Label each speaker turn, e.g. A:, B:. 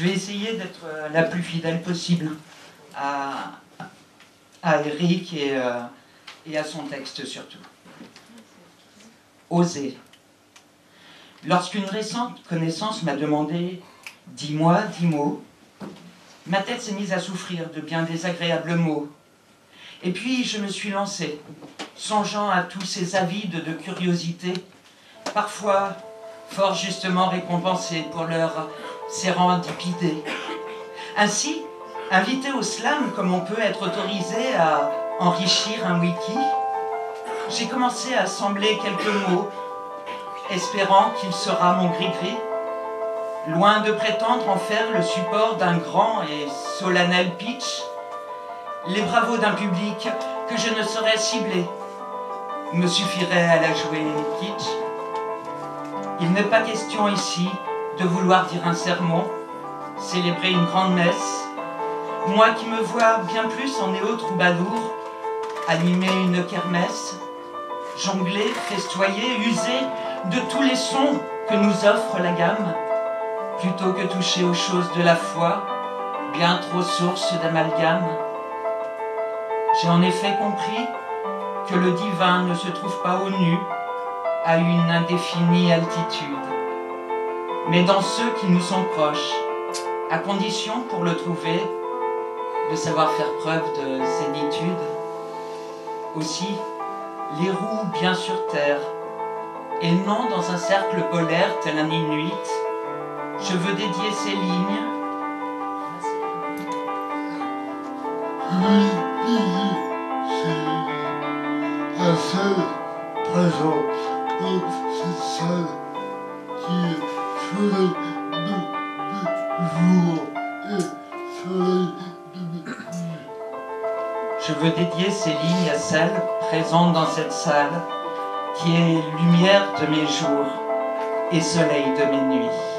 A: vais essayer d'être la plus fidèle possible à Eric et à son texte surtout. Oser. Lorsqu'une récente connaissance m'a demandé « Dis-moi, 10 mots », ma tête s'est mise à souffrir de bien désagréables mots. Et puis je me suis lancé, songeant à tous ces avides de curiosité, parfois fort justement récompensés pour leur sérendipité. Ainsi, invité au slam comme on peut être autorisé à enrichir un wiki, j'ai commencé à assembler quelques mots, espérant qu'il sera mon gris-gris, loin de prétendre en faire le support d'un grand et solennel pitch, les bravos d'un public que je ne saurais cibler me suffiraient à la jouer kitsch. Il n'est pas question ici de vouloir dire un sermon, célébrer une grande messe, moi qui me vois bien plus en néo-troubadour, animer une kermesse, jongler, festoyer, user de tous les sons que nous offre la gamme, plutôt que toucher aux choses de la foi, bien trop source d'amalgame. J'ai en effet compris que le divin ne se trouve pas au nu, à une indéfinie altitude, mais dans ceux qui nous sont proches, à condition pour le trouver de savoir faire preuve de zénitude. Aussi, les roues bien sur terre, et non dans un cercle polaire tel un inuit, je veux dédier ces lignes
B: la seule présente dans cette salle qui est soleil de jour et soleil de nuit.
A: Je veux dédier ces lignes à celle présente dans cette salle qui est lumière de mes jours et soleil de mes nuits.